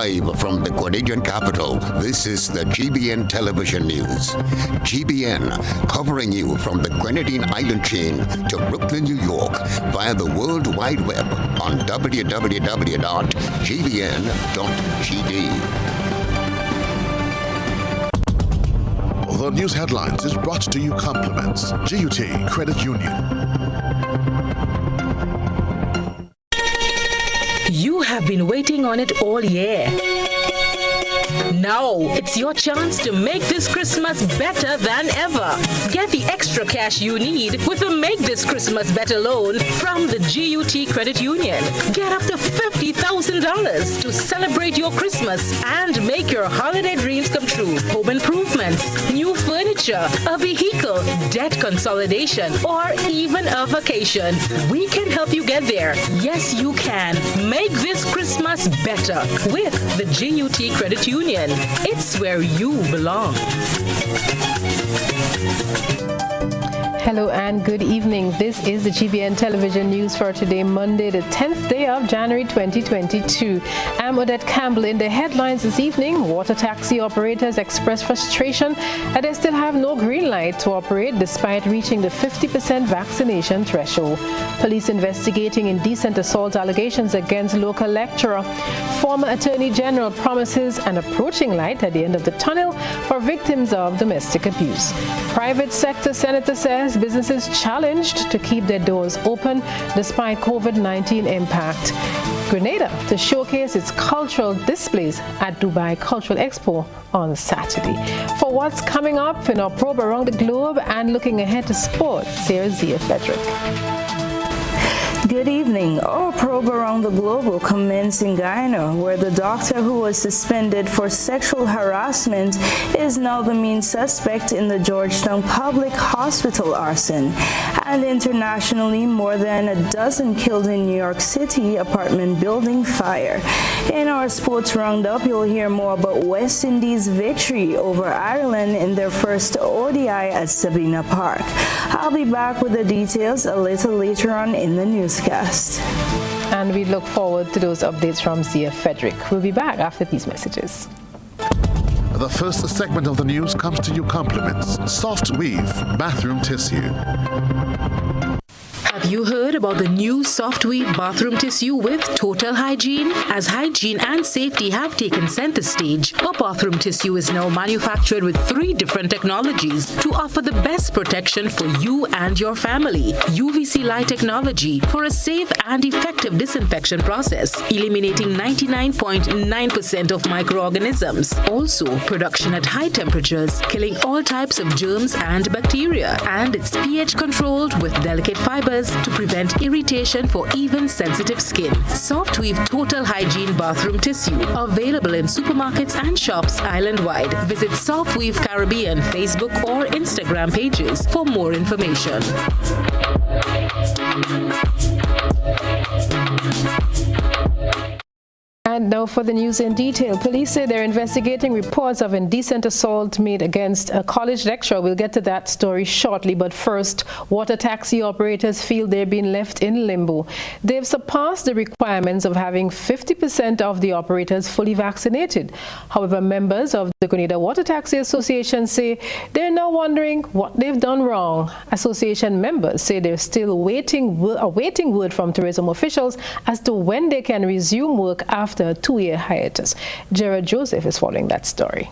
Live from the Grenadian capital, this is the GBN television news. GBN, covering you from the Grenadine Island chain to Brooklyn, New York, via the World Wide Web on www.gbn.gd. The news headlines is brought to you compliments GUT Credit Union. You have been waiting on it all year. Now it's your chance to make this Christmas better than ever. Get the extra cash you need with a Make This Christmas Better loan from the GUT Credit Union. Get up to $50,000 to celebrate your Christmas and make your holiday dreams come true. Home improvements, new furniture, a vehicle, debt consolidation, or even a vacation. We can help you get there. Yes, you can. Make this Christmas better with the GUT Credit Union. It's where you belong. Hello and good evening. This is the GBN television news for today, Monday, the 10th day of January 2022. I'm Odette Campbell. In the headlines this evening, water taxi operators express frustration that they still have no green light to operate despite reaching the 50% vaccination threshold. Police investigating indecent assault allegations against local lecturer. Former Attorney General promises an approaching light at the end of the tunnel for victims of domestic abuse. Private sector senator says businesses challenged to keep their doors open despite COVID-19 impact. Grenada to showcase its cultural displays at Dubai Cultural Expo on Saturday. For what's coming up in our probe around the globe and looking ahead to sports, here's Frederick. Good evening. Our probe around the globe will commence in Guyana, where the doctor who was suspended for sexual harassment is now the main suspect in the Georgetown Public Hospital arson. And internationally, more than a dozen killed in New York City apartment building fire. In our sports roundup, you'll hear more about West Indies' victory over Ireland in their first ODI at Sabina Park. I'll be back with the details a little later on in the newscast. And we look forward to those updates from Zia Frederick. We'll be back after these messages. The first segment of the news comes to you compliments Soft Weave Bathroom Tissue. Have you heard about the new Soft Weave bathroom tissue with total hygiene? As hygiene and safety have taken center stage, our bathroom tissue is now manufactured with 3 different technologies to offer the best protection for you and your family. UVC light technology for a safe and effective disinfection process, eliminating 99.9% of microorganisms. Also, production at high temperatures, killing all types of germs and bacteria. And it's pH controlled with delicate fibers to prevent irritation for even sensitive skin. Soft Weave Total Hygiene Bathroom Tissue, available in supermarkets and shops island-wide. Visit Soft Weave Caribbean Facebook or Instagram pages for more information. And now for the news in detail. Police say they're investigating reports of indecent assault made against a college lecturer. We'll get to that story shortly, but first, water taxi operators feel they've been left in limbo. They've surpassed the requirements of having 50% of the operators fully vaccinated. However, members of the Grenada Water Taxi Association say they're now wondering what they've done wrong. Association members say they're still awaiting word from tourism officials as to when they can resume work after a 2-year hiatus. Gerard Joseph is following that story.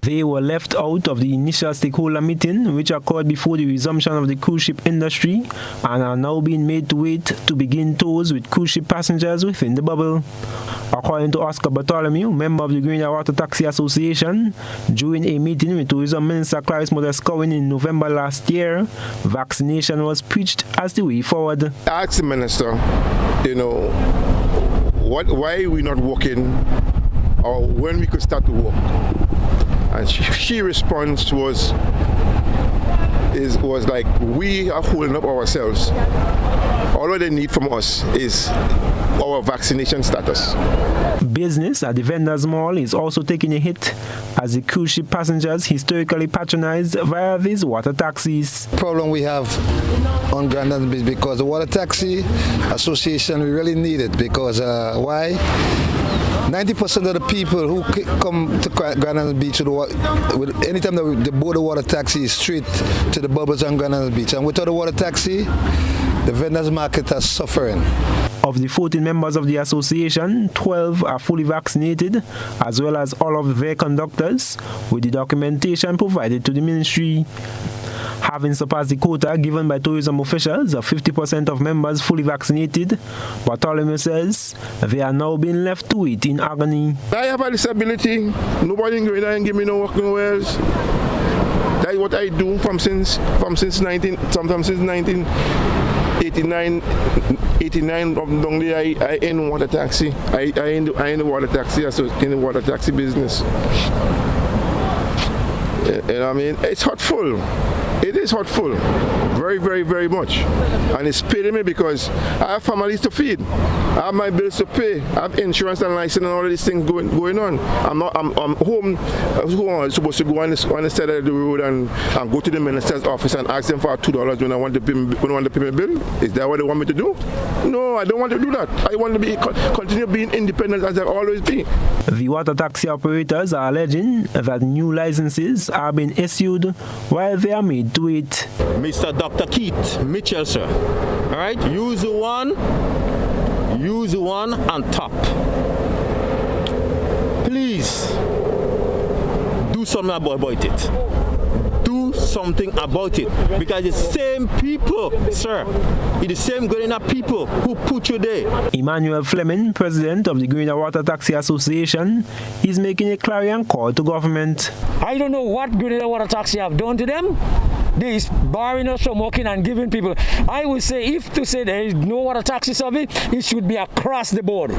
They were left out of the initial stakeholder meeting, which occurred before the resumption of the cruise ship industry, and are now being made to wait to begin tours with cruise ship passengers within the bubble. According to Oscar Bartholomew, member of the Grenada Water Taxi Association, during a meeting with Tourism Minister Clarice Modescowen in November last year, vaccination was preached as the way forward. I asked the minister, why are we not working, or when we could start to work? And she response was like, we are holding up ourselves. All they need from us is our vaccination status. Business at the Vendors Mall is also taking a hit as the cruise ship passengers historically patronized via these water taxis. The problem we have on Grenada is because the Water Taxi Association, we really need it because why? 90% of the people who come to Grenada Beach, anytime they board a water taxi, is straight to the bubbles on Grenada Beach. And without a water taxi, the vendors market is suffering. Of the 14 members of the association, 12 are fully vaccinated, as well as all of their conductors, with the documentation provided to the ministry. Having surpassed the quota given by tourism officials of 50% of members fully vaccinated, Bartholomew says they are now being left to it in agony. I have a disability. Nobody in Grenada can give me no work nowhere else. That's what I do since 1989 down there. I in water taxi. I in the water taxi, so in the water taxi business. And I mean, it's hurtful. It is hurtful, very, very, very much, and it's paining me because I have families to feed, I have my bills to pay, I have insurance and license and all of these things going on. I'm home. I'm supposed to go on the side of the road and go to the minister's office and ask them for $2 when I want to pay my bill. Is that what they want me to do? No, I don't want to do that. I want to continue being independent as I've always been. The water taxi operators are alleging that new licenses are being issued while they are made to it. Mr. Dr. Keith Mitchell, sir. All right, use the one on top. Please do something about it. Do something about it, because it's the same people, sir. It's the same Grenada people who put you there. Emmanuel Fleming, president of the Grenada Water Taxi Association, is making a clarion call to government. I don't know what Grenada Water Taxi have done to them. They is barring us from working and giving people. I would say, if to say there is no water taxi service, it should be across the board.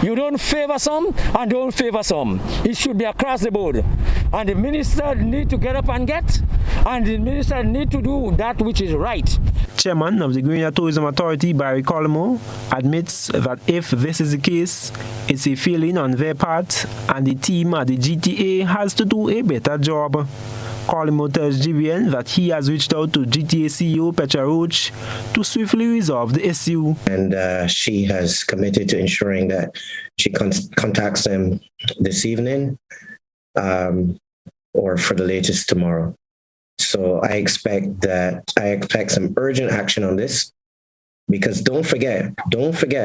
You don't favor some and don't favor some. It should be across the board. And the minister need to get up and and the minister need to do that which is right. Chairman of the Grenada Tourism Authority, Barry Colmo, admits that if this is the case, it's a failing on their part, and the team at the GTA has to do a better job. Colmo tells GBN that he has reached out to GTA CEO Petra Roach to swiftly resolve the issue. And she has committed to ensuring that she contacts them this evening or for the latest tomorrow. So I expect some urgent action on this, because don't forget,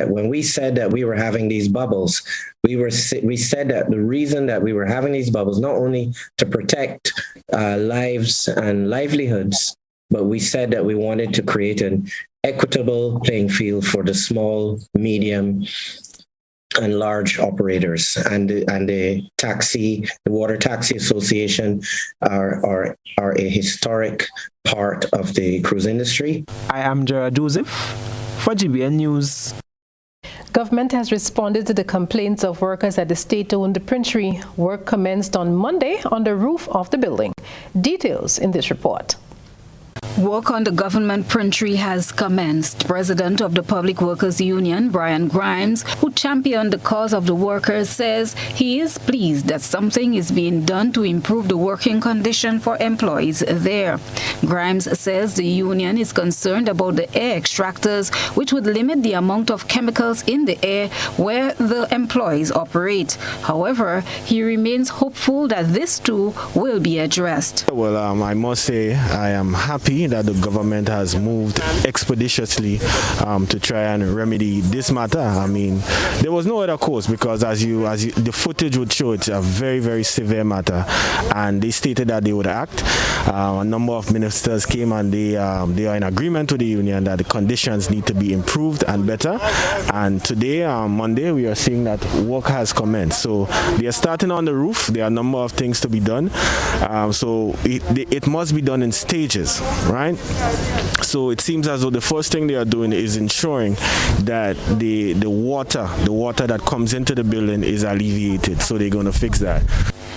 when we said that we were having these bubbles, we said that the reason that we were having these bubbles, not only to protect lives and livelihoods, but we said that we wanted to create an equitable playing field for the small, medium, and large operators, and the Water Taxi Association are a historic part of the cruise industry. I am Gerard Joseph for GBN News. Government has responded to the complaints of workers at the state-owned printery. Work commenced on Monday on the roof of the building. Details in this report. Work on the government printery has commenced. President of the Public Workers Union, Brian Grimes, who championed the cause of the workers, says he is pleased that something is being done to improve the working condition for employees there. Grimes says the union is concerned about the air extractors, which would limit the amount of chemicals in the air where the employees operate. However, he remains hopeful that this too will be addressed. Well, I must say I am happy that the government has moved expeditiously to try and remedy this matter. I mean, there was no other course, because as the footage would show, it's a very, very severe matter, and they stated that they would act. A number of ministers came and they are in agreement with the union that the conditions need to be improved and better. And today, Monday, we are seeing that work has commenced. So they are starting on the roof. There are a number of things to be done. So it must be done in stages, right? So it seems as though the first thing they are doing is ensuring that the water that comes into the building is alleviated. So they're going to fix that.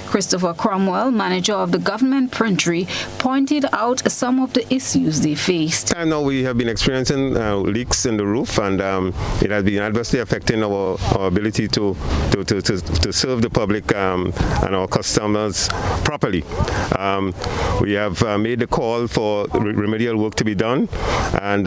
Christopher Cromwell, manager of the government printery, pointed out some of the issues they faced. Time now we have been experiencing leaks in the roof, and it has been adversely affecting our ability to serve the public and our customers properly. We have made a call for remedial work to be done, and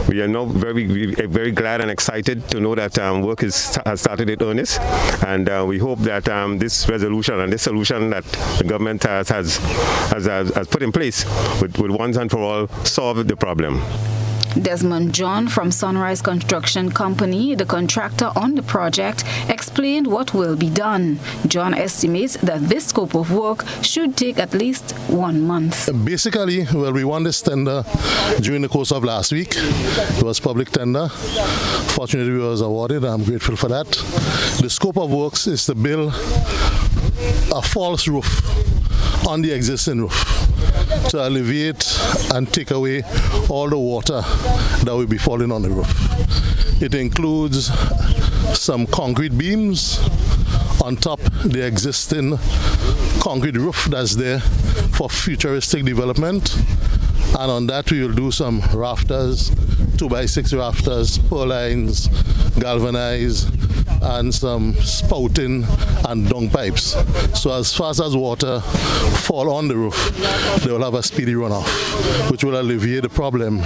we are now very glad and excited to know that work has started in earnest, and we hope that this resolution and this solution that the government has put in place will once and for all solve the problem. Desmond John from Sunrise Construction Company, the contractor on the project, explained what will be done. John estimates that this scope of work should take at least 1 month. Basically, we won this tender during the course of last week. It was public tender. Fortunately, we was awarded. I'm grateful for that. The scope of works is to build a false roof on the existing roof to alleviate and take away all the water that will be falling on the roof. It includes some concrete beams on top the existing concrete roof that's there for futuristic development, and on that we will do some rafters, 2x6 rafters, purlines, galvanized, and some spouting and dung pipes. So as fast as water fall on the roof, they will have a speedy runoff, which will alleviate the problem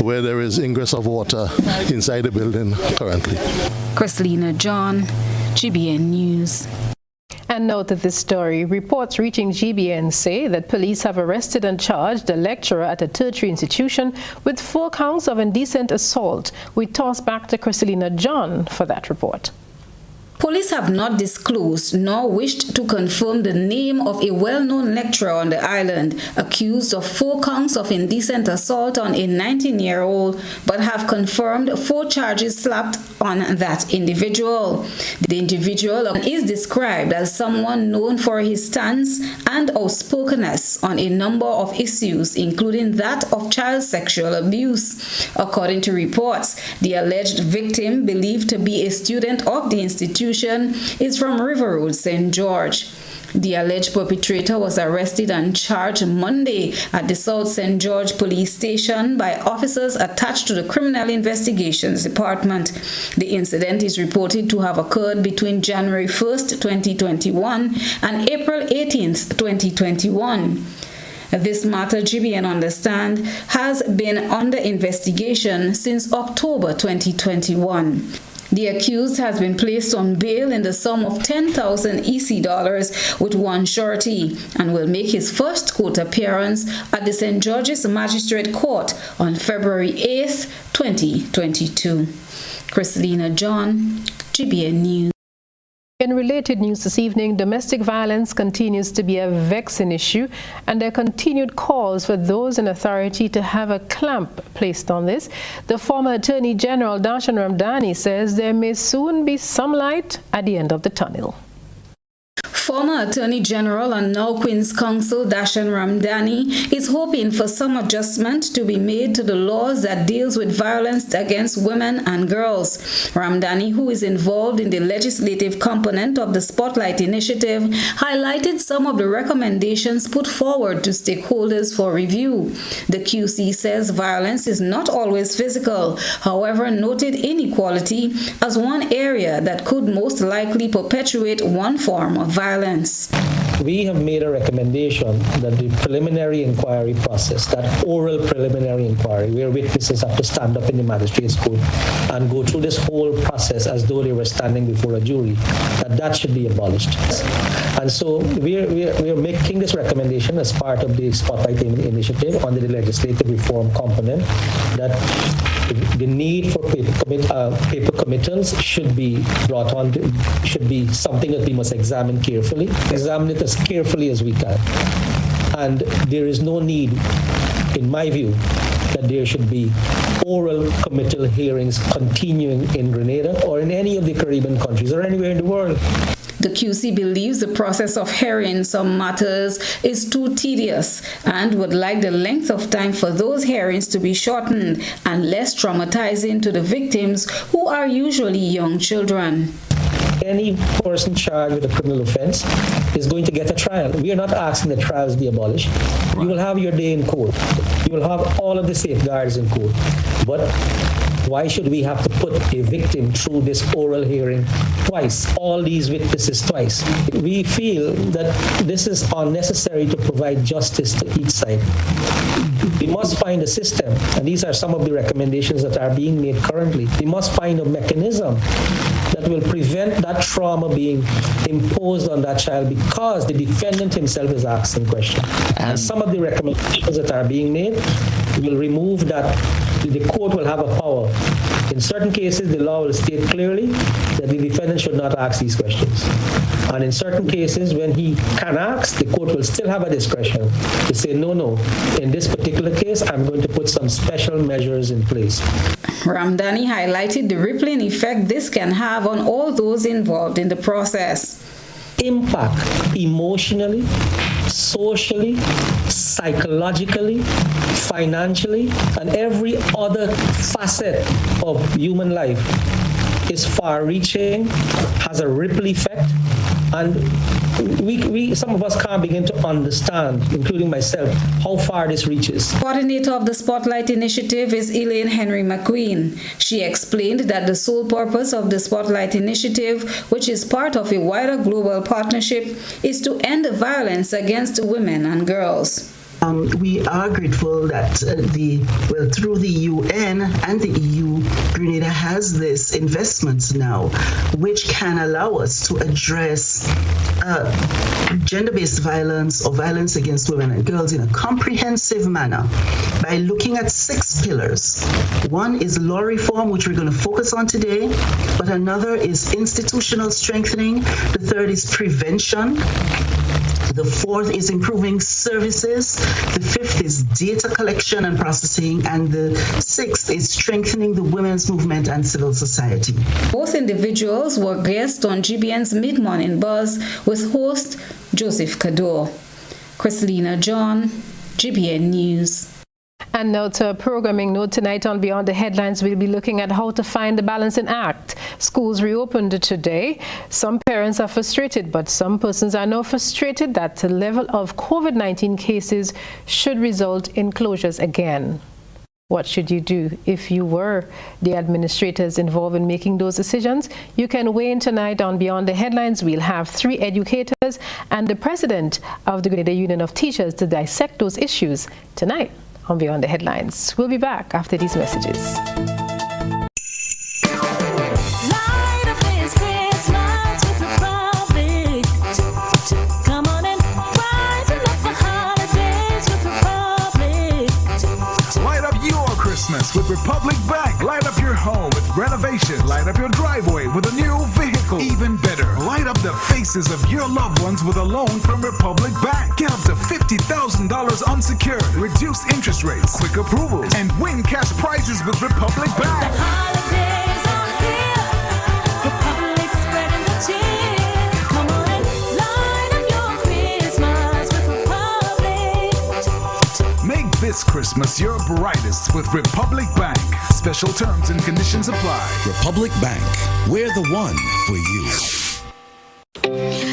where there is ingress of water inside the building currently. Chrislina John, GBN News. And note that this story, reports reaching GBN say that police have arrested and charged a lecturer at a tertiary institution with 4 counts of indecent assault. We toss back to Chrislina John for that report. Police have not disclosed nor wished to confirm the name of a well-known lecturer on the island accused of 4 counts of indecent assault on a 19-year-old, but have confirmed 4 charges slapped on that individual. The individual is described as someone known for his stance and outspokenness on a number of issues, including that of child sexual abuse. According to reports, the alleged victim, believed to be a student of the institution, is from River Road, St. George. The alleged perpetrator was arrested and charged Monday at the South St. George Police Station by officers attached to the Criminal Investigations Department. The incident is reported to have occurred between January 1st, 2021 and April 18th, 2021. This matter, GBN understand, has been under investigation since October 2021. The accused has been placed on bail in the sum of 10,000 EC dollars with 1 surety and will make his first court appearance at the St. George's Magistrate Court on February 8th, 2022. Chrislina John, GBN News. In related news this evening, domestic violence continues to be a vexing issue, and there are continued calls for those in authority to have a clamp placed on this. The former Attorney General Darshan Ramdani says there may soon be some light at the end of the tunnel. Former Attorney General and now Queen's Counsel Darshan Ramdani is hoping for some adjustment to be made to the laws that deals with violence against women and girls. Ramdani, who is involved in the legislative component of the Spotlight Initiative, highlighted some of the recommendations put forward to stakeholders for review. The QC says violence is not always physical, however, noted inequality as one area that could most likely perpetuate one form of violence. We have made a recommendation that the preliminary inquiry process, that oral preliminary inquiry, where witnesses have to stand up in the magistrate's court and go through this whole process as though they were standing before a jury, that should be abolished. And so we are making this recommendation as part of the Spotlight Initiative under the legislative reform component, that the need for paper committals should be brought on, should be something that we must examine carefully. Examine it as carefully as we can. And there is no need, in my view, that there should be oral committal hearings continuing in Grenada or in any of the Caribbean countries or anywhere in the world. The QC believes the process of hearing some matters is too tedious and would like the length of time for those hearings to be shortened and less traumatizing to the victims, who are usually young children. Any person charged with a criminal offense is going to get a trial. We are not asking that trials be abolished. You will have your day in court. You will have all of the safeguards in court. But why should we have to put a victim through this oral hearing twice, all these witnesses twice? We feel that this is unnecessary to provide justice to each side. We must find a system, and these are some of the recommendations that are being made currently. We must find a mechanism that will prevent that trauma being imposed on that child because the defendant himself is asking questions. And some of the recommendations that are being made will remove that. The court will have a power. In certain cases, the law will state clearly that the defendant should not ask these questions. And in certain cases, when he can ask, the court will still have a discretion to say, no, in this particular case, I'm going to put some special measures in place. Ramdani highlighted the rippling effect this can have on all those involved in the process. Impact emotionally, socially, psychologically, financially, and every other facet of human life is far-reaching, has a ripple effect, and we some of us can't begin to understand, including myself, how far this reaches. Coordinator of the Spotlight Initiative is Elaine Henry McQueen. She explained that the sole purpose of the Spotlight Initiative, which is part of a wider global partnership, is to end the violence against women and girls. We are grateful that through the UN and the EU, Grenada has this investments now, which can allow us to address gender-based violence or violence against women and girls in a comprehensive manner by looking at 6 pillars. One is law reform, which we're going to focus on today, but another is institutional strengthening. The third is prevention. The 4th is improving services. The 5th is data collection and processing. And the 6th is strengthening the women's movement and civil society. Both individuals were guests on GBN's Mid-Morning Buzz with host Joseph Kador. Christelina John, GBN News. And now to a programming note. Tonight on Beyond the Headlines, we'll be looking at how to find the balancing act. Schools reopened today. Some parents are frustrated, but some persons are now frustrated that the level of COVID-19 cases should result in closures again. What should you do if you were the administrators involved in making those decisions? You can weigh in tonight on Beyond the Headlines. We'll have 3 educators and the president of the Grenada Union of Teachers to dissect those issues tonight on Beyond the Headlines. We'll be back after these messages. With Republic Bank. Light up your home with renovation. Light up your driveway with a new vehicle. Even better, light up the faces of your loved ones with a loan from Republic Bank. Get up to $50,000 unsecured. Reduce interest rates, quick approvals, and win cash prizes with Republic Bank. The holidays are here. Republic spreading the cheer. Come on and light up your Christmas with Republic. Make this Christmas your brightest with Republic Bank. Special terms and conditions apply. Republic Bank. We're the one for you.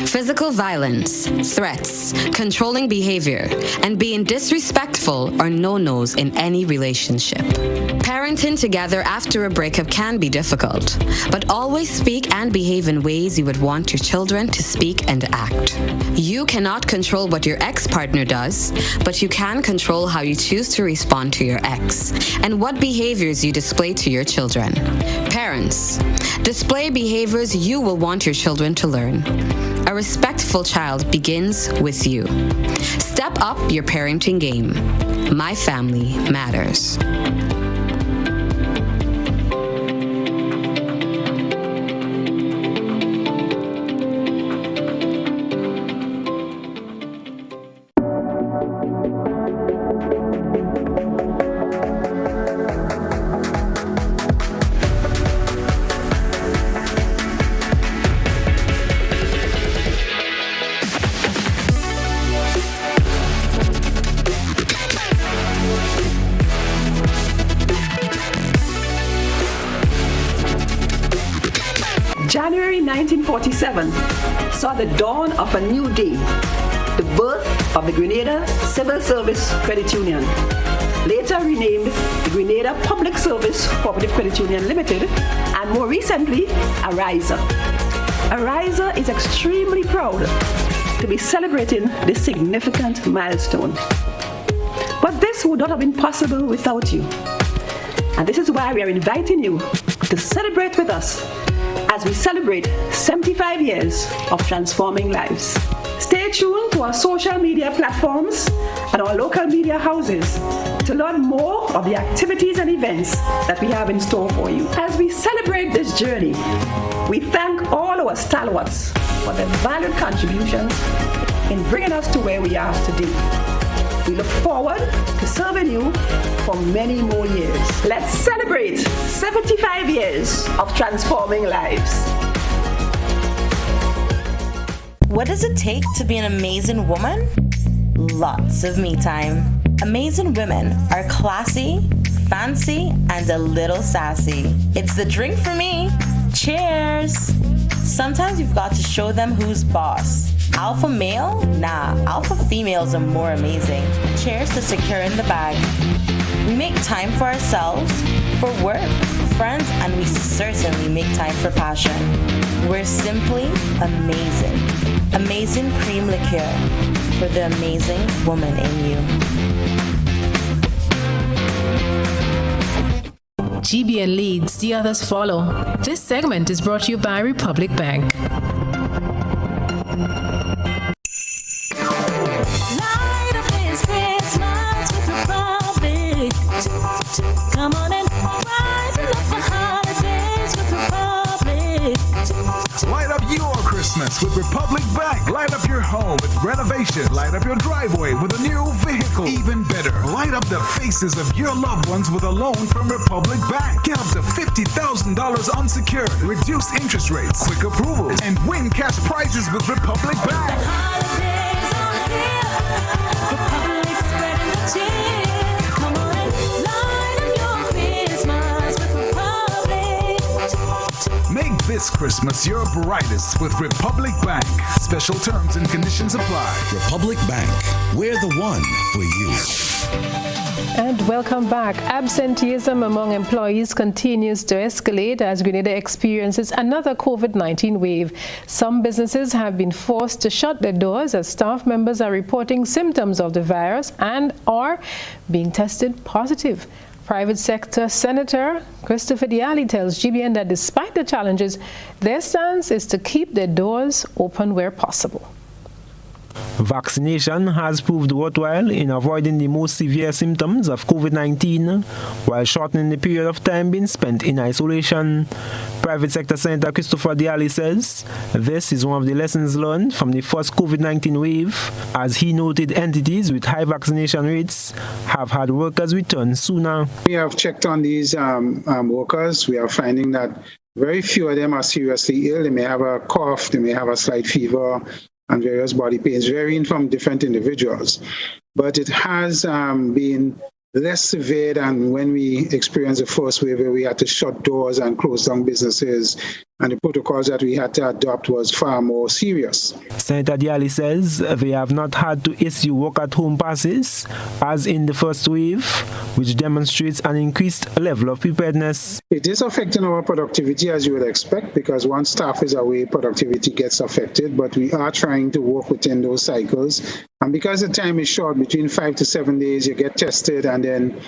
Physical violence, threats, controlling behavior, and being disrespectful are no-nos in any relationship. Parenting together after a breakup can be difficult, but always speak and behave in ways you would want your children to speak and act. You cannot control what your ex-partner does, but you can control how you choose to respond to your ex and what behaviors you display to your children. Parents, display behaviors you will want your children to learn. A respectful child begins with you. Step up your parenting game. My family matters. January 1947, saw the dawn of a new day, the birth of the Grenada Civil Service Credit Union, later renamed the Grenada Public Service Cooperative Credit Union Limited, and more recently, Ariza. Ariza is extremely proud to be celebrating this significant milestone. But this would not have been possible without you. And this is why we are inviting you to celebrate with us as we celebrate 75 years of transforming lives. Stay tuned to our social media platforms and our local media houses to learn more of the activities and events that we have in store for you. As we celebrate this journey, we thank all our stalwarts for their valued contributions in bringing us to where we are today. We look forward to serving you for many more years. Let's celebrate 75 years of transforming lives. What does it take to be an amazing woman? Lots of me time. Amazing women are classy, fancy, and a little sassy. It's the drink for me. Cheers! Sometimes you've got to show them who's boss. Alpha male? Nah, alpha females are more amazing. Cheers to securing the bag. We make time for ourselves, for work, friends, and we certainly make time for passion. We're simply amazing. Amazing cream liqueur for the amazing woman in you. GBN leads, the others follow. This segment is brought to you by Republic Bank. Light up this Christmas with Republic. Come on and brighten up the holidays with Republic. Light up your Christmas with Republic Bank. Light up your home with renovation. Light up your driveway with a new vehicle. Even better, light up the faces of your loved ones with a loan from Republic Bank. Get up to $50,000 unsecured. Reduce interest rates, quick approvals, and win cash prizes with Republic Bank. The holidays are here. Republic spreading the cheer. Come on and light up your Christmas with Republic. Make this Christmas your brightest with Republic Bank. Special terms and conditions apply. Republic Bank, we're the one for you. And welcome back. Absenteeism among employees continues to escalate as Grenada experiences another COVID-19 wave. Some businesses have been forced to shut their doors as staff members are reporting symptoms of the virus and are being tested positive. Private sector Senator Christopher Diali tells GBN that despite the challenges, their stance is to keep their doors open where possible. Vaccination has proved worthwhile in avoiding the most severe symptoms of COVID-19 while shortening the period of time being spent in isolation. Private sector Senator Christopher Diali says this is one of the lessons learned from the first COVID-19 wave, as he noted entities with high vaccination rates have had workers return sooner. We have checked on these workers. We are finding that very few of them are seriously ill. They may have a cough, they may have a slight fever, and various body pains, varying from different individuals. But it has been less severe than when we experienced the first wave, where we had to shut doors and close down businesses, and the protocols that we had to adopt was far more serious. Senator Diali says they have not had to issue work-at-home passes as in the first wave, which demonstrates an increased level of preparedness. It is affecting our productivity, as you would expect, because once staff is away, productivity gets affected, but we are trying to work within those cycles. And because the time is short, between 5 to 7 days, you get tested, and then,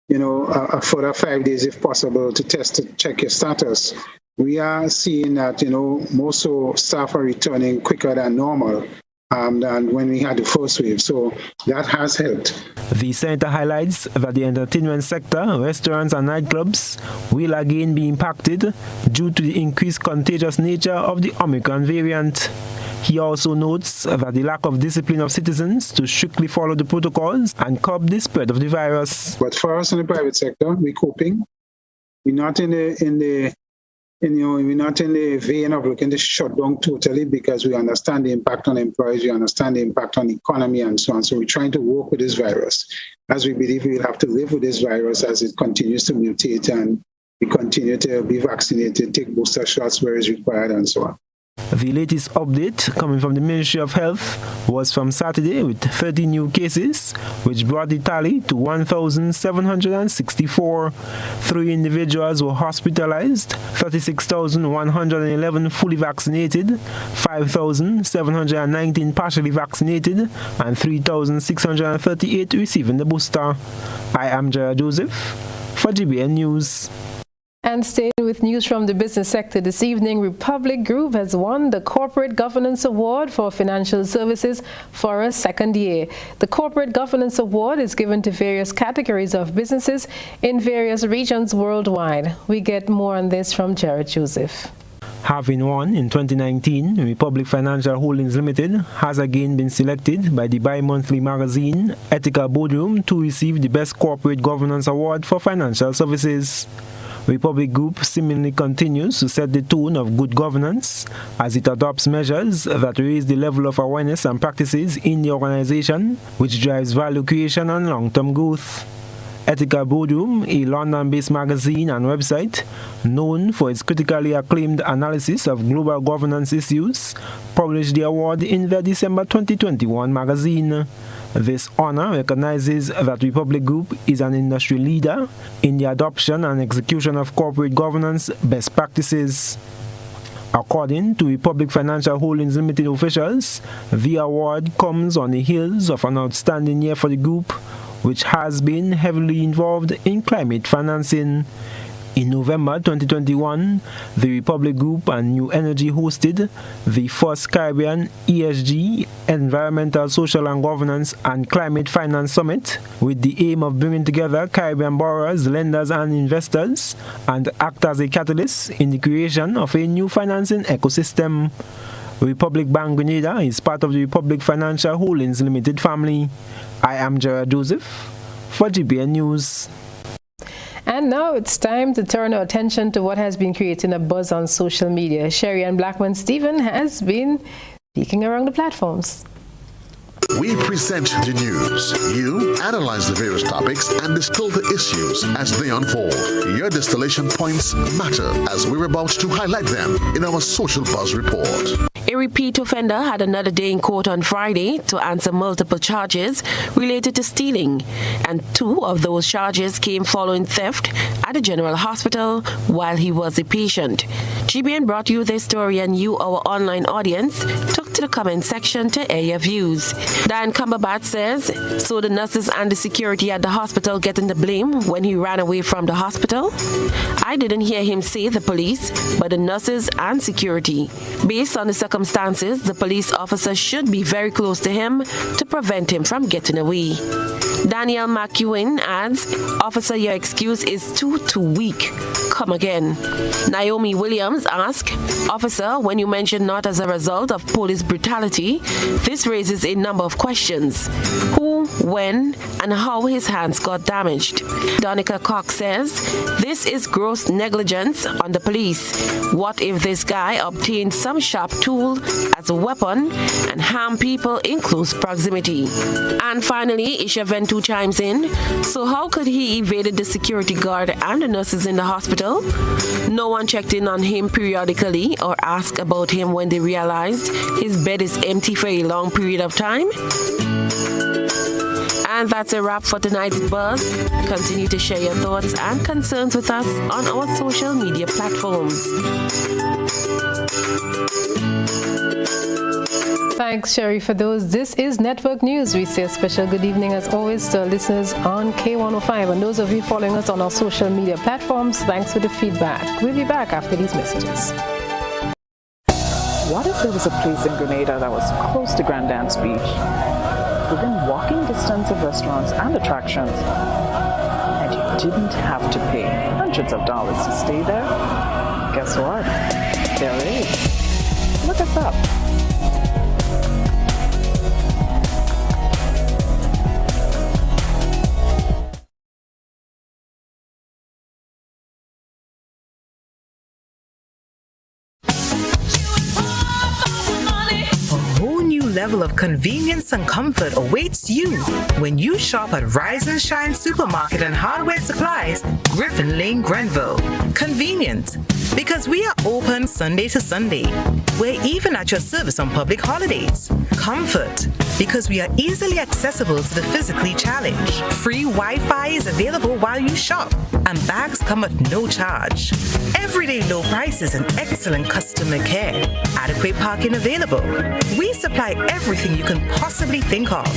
a further 5 days, if possible, to test to check your status. We are seeing that, most so staff are returning quicker than normal than when we had the first wave. So that has helped. The Senator highlights that the entertainment sector, restaurants and nightclubs will again be impacted due to the increased contagious nature of the Omicron variant. He also notes that the lack of discipline of citizens to strictly follow the protocols and curb the spread of the virus. But for us in the private sector, we're coping. We're not in the vein of looking to shut down totally, because we understand the impact on employees, we understand the impact on the economy and so on. So we're trying to work with this virus, as we believe we will have to live with this virus as it continues to mutate, and we continue to be vaccinated, take booster shots where it's required and so on. The latest update coming from the Ministry of Health was from Saturday with 30 new cases, which brought the tally to 1,764. 3 individuals were hospitalized, 36,111 fully vaccinated, 5,719 partially vaccinated, and 3,638 receiving the booster. I am Gerard Joseph for GBN News. And staying with news from the business sector this evening, Republic Group has won the Corporate Governance Award for Financial Services for a second year. The Corporate Governance Award is given to various categories of businesses in various regions worldwide. We get more on this from Jared Joseph. Having won in 2019, Republic Financial Holdings Limited has again been selected by the bi-monthly magazine Ethical Boardroom to receive the Best Corporate Governance Award for Financial Services. Republic Group seemingly continues to set the tone of good governance as it adopts measures that raise the level of awareness and practices in the organization, which drives value creation and long-term growth. Ethical Boardroom, a London-based magazine and website known for its critically acclaimed analysis of global governance issues, published the award in their December 2021 magazine. This honor recognizes that Republic Group is an industry leader in the adoption and execution of corporate governance best practices. According to Republic Financial Holdings Limited officials, the award comes on the heels of an outstanding year for the group, which has been heavily involved in climate financing. In November 2021, the Republic Group and New Energy hosted the first Caribbean ESG, Environmental, Social and Governance and Climate Finance Summit with the aim of bringing together Caribbean borrowers, lenders and investors and act as a catalyst in the creation of a new financing ecosystem. Republic Bank Grenada is part of the Republic Financial Holdings Limited family. I am Gerard Joseph for GBN News. And now it's time to turn our attention to what has been creating a buzz on social media. Sherry and Blackman Stephen has been speaking around the platforms. We present the news. You analyze the various topics and distill the issues as they unfold. Your distillation points matter as we're about to highlight them in our Social Buzz Report. A repeat offender had another day in court on Friday to answer multiple charges related to stealing, and 2 of those charges came following theft at a general hospital while he was a patient. GBN brought you this story, and you, our online audience, took to the comment section to air your views. Dan Cumberbatch says, so the nurses and the security at the hospital getting the blame when he ran away from the hospital? I didn't hear him say the police, but the nurses and security. Based on the circumstances, the police officer should be very close to him to prevent him from getting away. Daniel McEwen adds, Officer, your excuse is too weak. Come again. Naomi Williams asks, Officer, when you mention not as a result of police brutality, this raises a number of questions. Who, when, and how his hands got damaged. Donica Cox says, this is gross negligence on the police. What if this guy obtained some sharp tool as a weapon and harmed people in close proximity? And finally, Isha Ventu chimes in, so how could he evaded the security guard and the nurses in the hospital? No one checked in on him periodically or asked about him when they realized his bed is empty for a long period of time? And that's a wrap for tonight's Buzz. Continue to share your thoughts and concerns with us on our social media platforms. Thanks, Sherry, for those. This is Network News. We say a special good evening, as always, to our listeners on K105. And those of you following us on our social media platforms, thanks for the feedback. We'll be back after these messages. What if there was a place in Grenada that was close to Grand Dance Beach, within walking distance of restaurants and attractions, and you didn't have to pay hundreds of dollars to stay there? Guess what? There is. Look us up. level of convenience and comfort awaits you when you shop at Rise and Shine Supermarket and Hardware Supplies, Griffin Lane, Grenville. Convenient, because we are open Sunday to Sunday. We're even at your service on public holidays. Comfort, because we are easily accessible to the physically challenged. Free Wi-Fi is available while you shop, and bags come at no charge. Everyday low prices and excellent customer care. Adequate parking available. We supply everything you can possibly think of.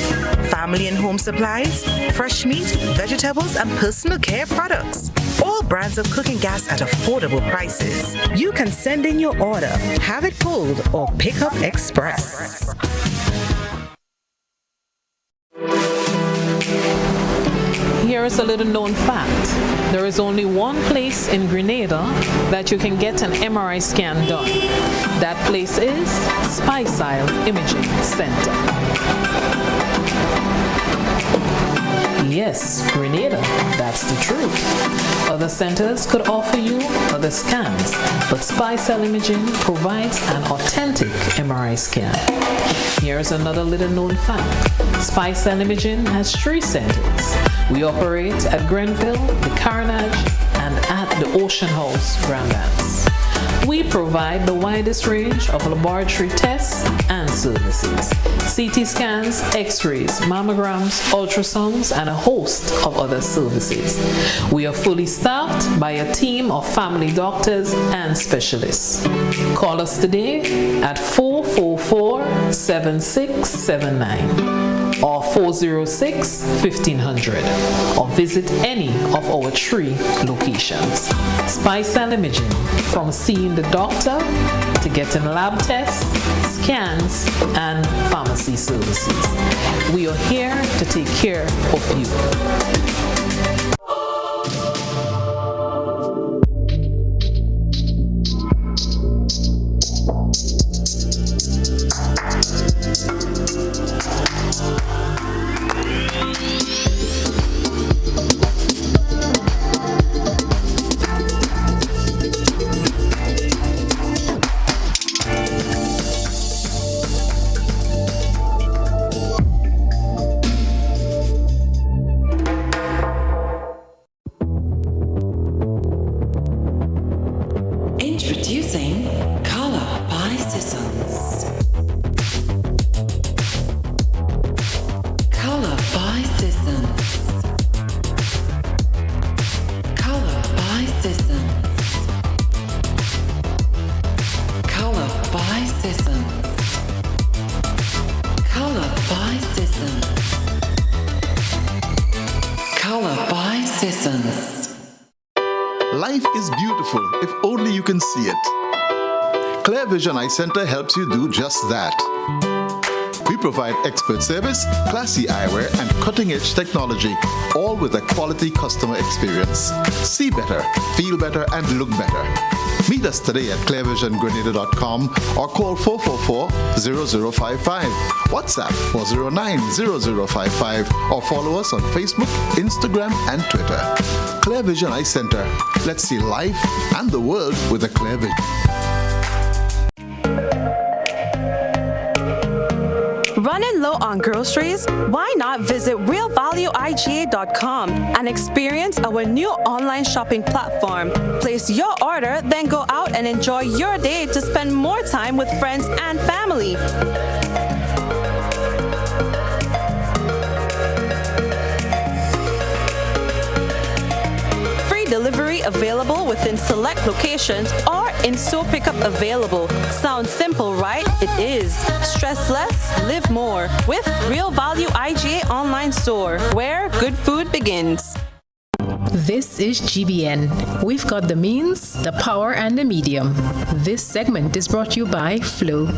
Family and home supplies, fresh meat, vegetables, and personal care products. All brands of cooking gas at affordable prices. You can send in your order, have it pulled, or pick up express. Here is a little known fact. There is only one place in Grenada that you can get an MRI scan done. That place is Spicile Imaging Center. Yes, Grenada, that's the truth. Other centers could offer you other scans, but Spicile Imaging provides an authentic MRI scan. Here's another little known fact. Spicile Imaging has 3 centers. We operate at Grenville, the Carnage, and at the Ocean House, Grandlands. We provide the widest range of laboratory tests and services. CT scans, x-rays, mammograms, ultrasounds, and a host of other services. We are fully staffed by a team of family doctors and specialists. Call us today at 444-7679. or 406-1500, or visit any of our 3 locations. Spicile Imaging, from seeing the doctor to getting lab tests, scans, and pharmacy services. We are here to take care of you. Life is beautiful if only you can see it. Clear Vision Eye Center helps you do just that. We provide expert service, classy eyewear, and cutting-edge technology, all with a quality customer experience. See better, feel better, and look better. Meet us today at clearvisiongrenada.com or call 444-0055, WhatsApp 409-0055, or follow us on Facebook, Instagram, and Twitter. Clear Vision Eye Center. Let's see life and the world with a clear vision. Running low on groceries? Why not visit realvalueiga.com and experience our new online shopping platform? Place your order, then go out and enjoy your day to spend more time with friends and family. Delivery available within select locations or in-store pickup available. Sounds simple, right? It is. Stress less, live more with Real Value IGA online store, where good food begins. This is GBN. We've got the means, the power, and the medium. This segment is brought to you by Flow.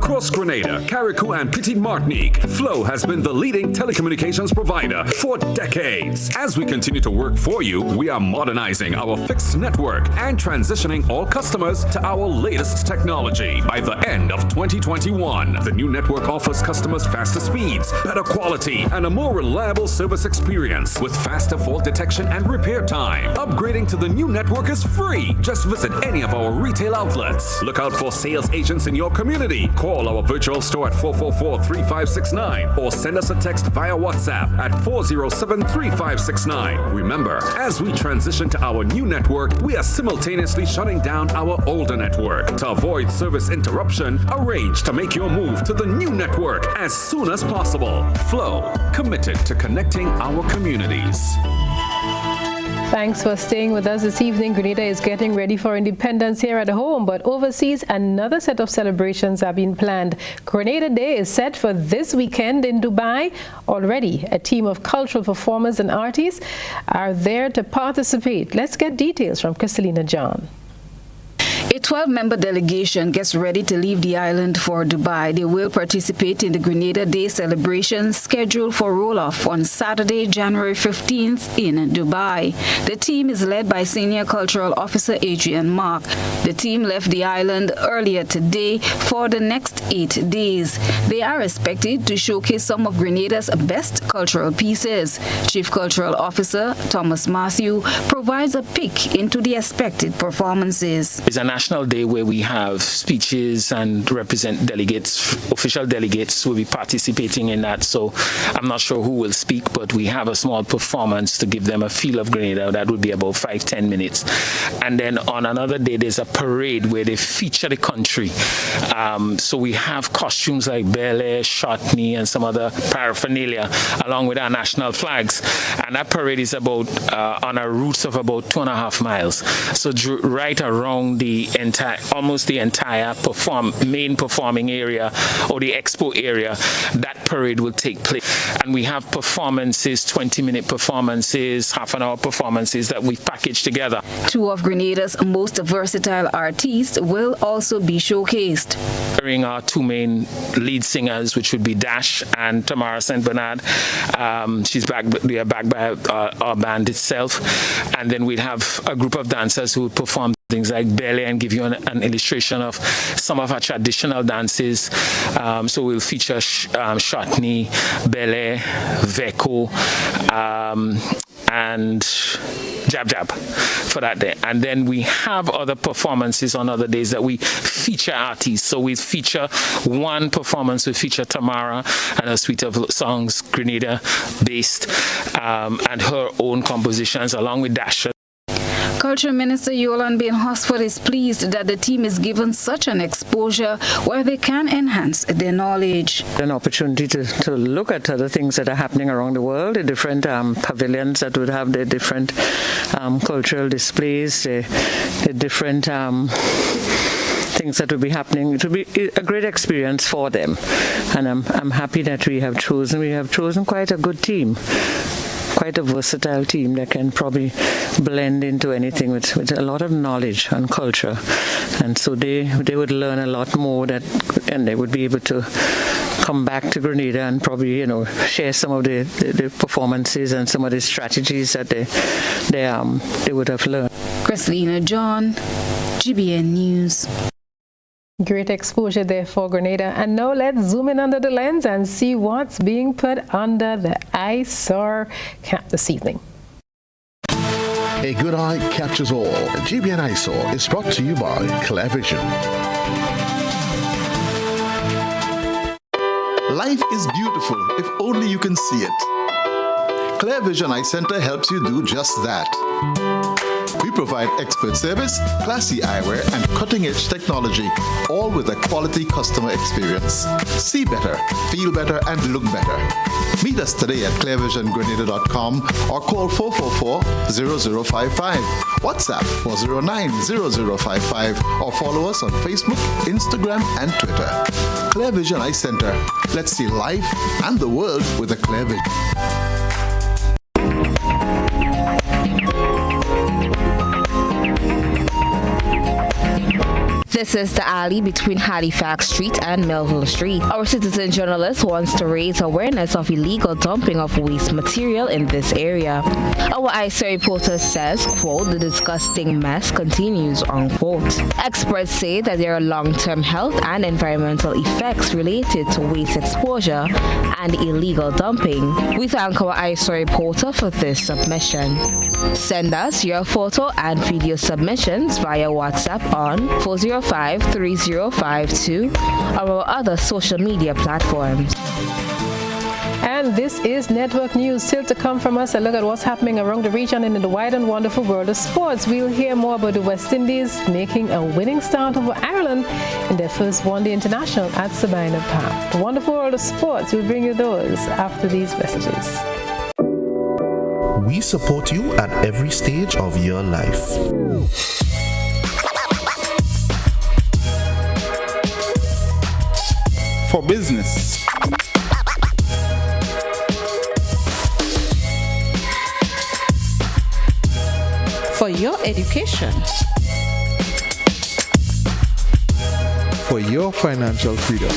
Across Grenada, Carriacou, and Petite Martinique, Flow has been the leading telecommunications provider for decades. As we continue to work for you, we are modernizing our fixed network and transitioning all customers to our latest technology. By the end of 2021, the new network offers customers faster speeds, better quality, and a more reliable service experience with faster fault detection and repair time. Upgrading to the new network is free. Just visit any of our retail outlets. Look out for sales agents in your community. Call our virtual store at 444-3569 or send us a text via WhatsApp at 407-3569. Remember, as we transition to our new network, we are simultaneously shutting down our older network. To avoid service interruption, arrange to make your move to the new network as soon as possible. Flow, committed to connecting our communities. Thanks for staying with us this evening. Grenada is getting ready for independence here at home, but overseas, another set of celebrations are being planned. Grenada Day is set for this weekend in Dubai. Already, a team of cultural performers and artists are there to participate. Let's get details from Kristalina John. A 12-member delegation gets ready to leave the island for Dubai. They will participate in the Grenada Day celebration scheduled for roll-off on Saturday, January 15th in Dubai. The team is led by Senior Cultural Officer Adrian Mark. The team left the island earlier today for the next 8 days. They are expected to showcase some of Grenada's best cultural pieces. Chief Cultural Officer Thomas Matthew provides a peek into the expected performances. It's a national day where we have speeches and represent delegates, official delegates will be participating in that. So I'm not sure who will speak, but we have a small performance to give them a feel of Grenada. That would be about 5-10 minutes. And then on another day, there's a parade where they feature the country. So we have costumes like bele, chutney, and some other paraphernalia along with our national flags. And that parade is about on a route of about 2.5 miles. So right around almost the entire main performing area or the expo area, that parade will take place. And we have performances, 20-minute performances, half-an-hour performances that we package together. Two of Grenada's most versatile artists will also be showcased. During our two main lead singers, which would be Dash and Tamara St. Bernard. They are backed by our band itself. And then we'd have a group of dancers who would perform things like ballet and give you an illustration of some of our traditional dances. So we'll feature chutney, ballet, veko, and jab for that day. And then we have other performances on other days that we feature artists. So we feature one performance, we feature Tamara and a suite of songs, Grenada based, and her own compositions along with Dasha. Culture Minister Yolan Bain Hosford is pleased that the team is given such an exposure where they can enhance their knowledge. An opportunity to look at other things that are happening around the world, the different pavilions that would have their different cultural displays, the different things that will be happening. It will be a great experience for them. And I'm happy that we have chosen quite a good team. Quite a versatile team that can probably blend into anything with a lot of knowledge and culture. And so they would learn a lot more and they would be able to come back to Grenada and probably, share some of the performances and some of the strategies that they would have learned. Kristalina John, GBN News. Great exposure there for Grenada. And now let's zoom in under the lens and see what's being put under the eyesore cap this evening. A good eye captures all. GBN Eyesore is brought to you by Clear Vision. Life is beautiful if only you can see it. Clear Vision Eye Center helps you do just that. We provide expert service, classy eyewear, and cutting-edge technology, all with a quality customer experience. See better, feel better, and look better. Meet us today at clearvisiongrenada.com or call 444-0055, WhatsApp 409-0055, or follow us on Facebook, Instagram, and Twitter. Clear Vision Eye Center. Let's see life and the world with a clear vision. This This is the alley between Halifax Street and Melville Street. Our citizen journalist wants to raise awareness of illegal dumping of waste material in this area. Our ICA reporter says, quote, the disgusting mess continues, unquote. Experts say that there are long-term health and environmental effects related to waste exposure and illegal dumping. We thank our ICA reporter for this submission. Send us your photo and video submissions via WhatsApp on 405-3052 or our other social media platforms. And this is Network News. Still to come from us, a look at what's happening around the region and in the wide and wonderful world of sports. We'll hear more about the West Indies making a winning start over Ireland in their first one-day international at Sabina Park. The wonderful world of sports, we'll bring you those after these messages. We support you at every stage of your life. For business, for your education, for your financial freedom,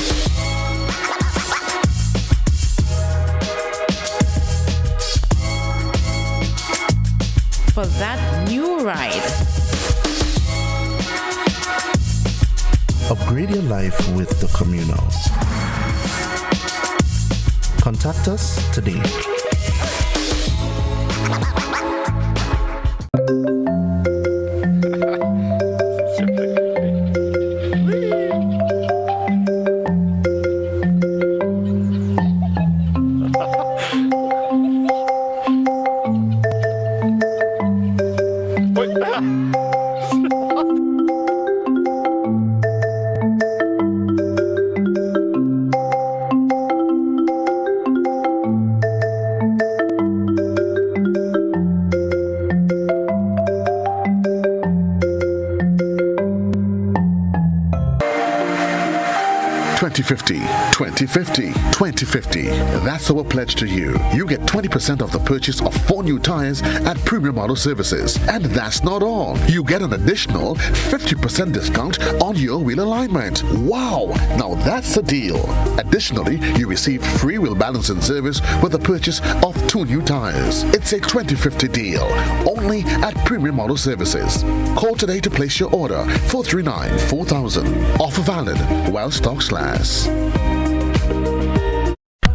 for that new ride. Upgrade your life with the Communal. Contact us today. That's our pledge to you. You get 20% of the purchase of 4 new tires at Premium Auto Services. And that's not all. You get an additional 50% discount on your wheel alignment. Wow! Now that's a deal. Additionally, you receive free wheel balancing service with the purchase of 2 new tires. It's a 20/50 deal. Only at Premium Auto Services. Call today to place your order. 439-4000. Offer valid while stocks last.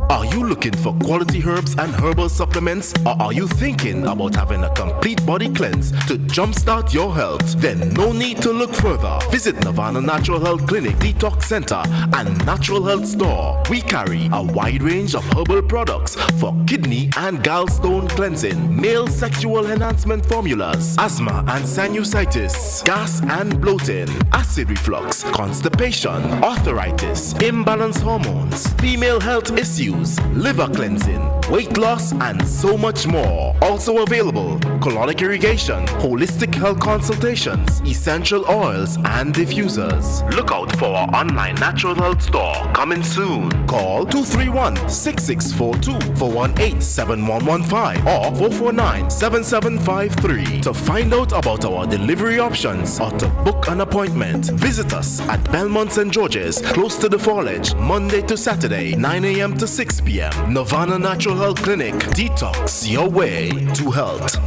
Are you looking for quality herbs and herbal supplements, or are you thinking about having a complete body cleanse to jumpstart your health? Then no need to look further. Visit Nirvana Natural Health Clinic, Detox Center, and Natural Health Store. We carry a wide range of herbal products for kidney and gallstone cleansing, male sexual enhancement formulas, asthma and sinusitis, gas and bloating, acid reflux, constipation, arthritis, imbalanced hormones, female health issues, liver cleansing, weight loss, and so much more. Also available, colonic irrigation, holistic health consultations, essential oils, and diffusers. Look out for our online natural health store coming soon. Call 231-6642 418-7115 or 449-7753 to find out about our delivery options or to book an appointment. Visit us at Belmont St. George's, close to the Foliage, Monday to Saturday, 9 a.m. to 6 p.m. Nirvana Natural Health Clinic. Detox your way to health.